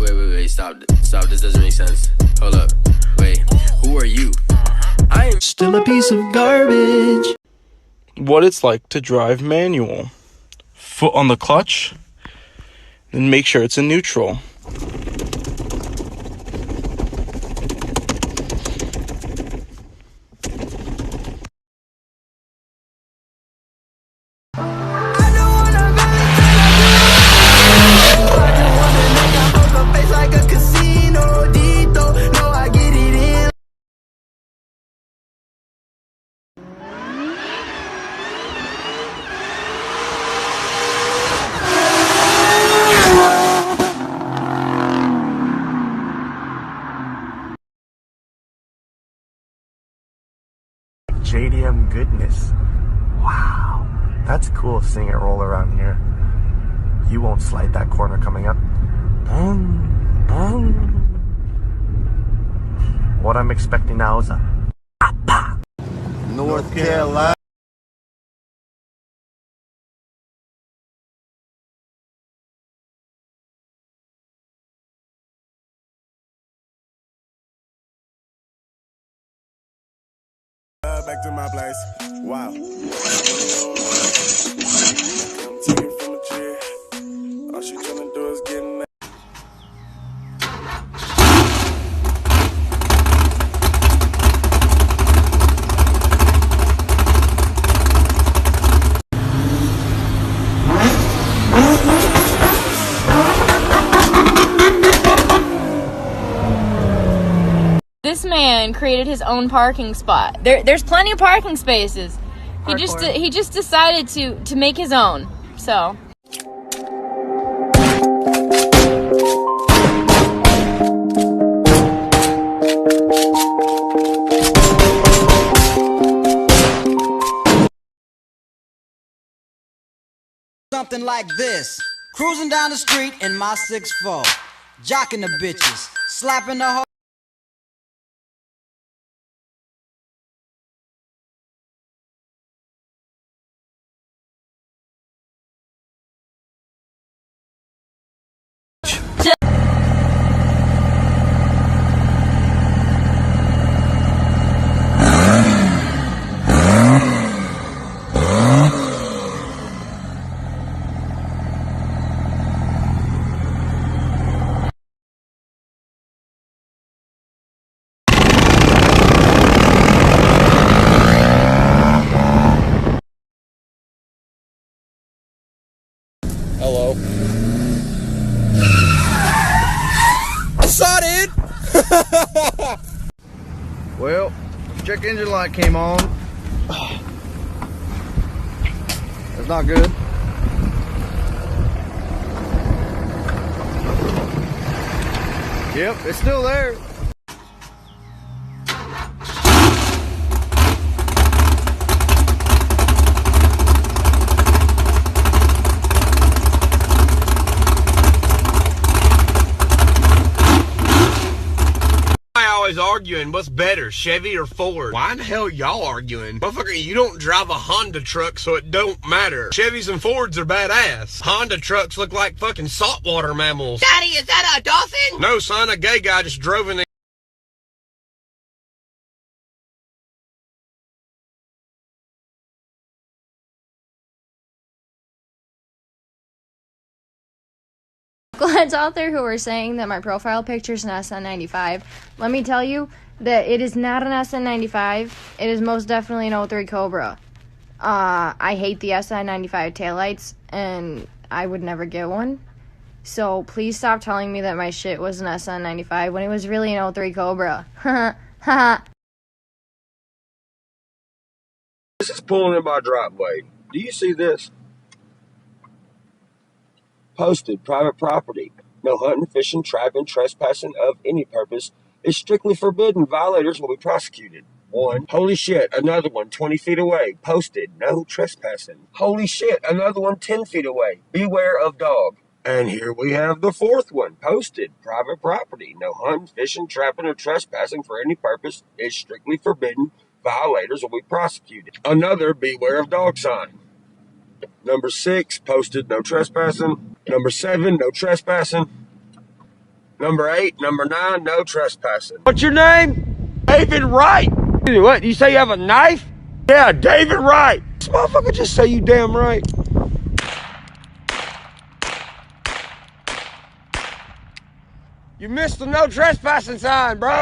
Wait, stop, this doesn't make sense. Hold up, wait, who are you? I am still a piece of garbage. What it's like to drive manual. Foot on the clutch, and make sure it's in neutral. JDM goodness. Wow, that's cool seeing it roll around here. You won't slide that corner coming up. What I'm expecting now is a North Carolina. Back to my place. Wow. All she tryna do is get in there. This man created his own parking spot. There's plenty of parking spaces. He just decided to make his own. So. Something like this. Cruising down the street in my 6'4", jocking the bitches, slapping the hoe. Hello. Saw it. Well, check engine light came on. That's not good. Yep, it's still there. Arguing what's better, Chevy or Ford? Why in the hell y'all arguing? Motherfucker, you don't drive a Honda truck, so it don't matter. Chevys and Fords are badass. Honda trucks look like fucking saltwater mammals. Daddy, is that a dolphin? No, son, a gay guy just drove in the Lads out there who are saying that my profile picture is an SN95, let me tell you that it is not an SN95. It is most definitely an 03 Cobra. I hate the SN95 taillights, and I would never get one. So please stop telling me that my shit was an SN95 when it was really an 03 Cobra. Haha. This is pulling in my driveway. Do you see this? Posted private property. No hunting, fishing, trapping, trespassing of any purpose is strictly forbidden. Violators will be prosecuted. 1. Holy shit, another one 20 feet away. Posted, no trespassing. Holy shit, another one 10 feet away. Beware of dog. And here we have the 4th one. Posted, private property. No hunting, fishing, trapping, or trespassing for any purpose is strictly forbidden. Violators will be prosecuted. Another beware of dog sign. Number 6, posted, no trespassing. Number 7, no trespassing. Number 8, number 9, no trespassing. What's your name? David Wright. What, you say you have a knife? Yeah, David Wright. This motherfucker just say you damn right. You missed the no trespassing sign, bro.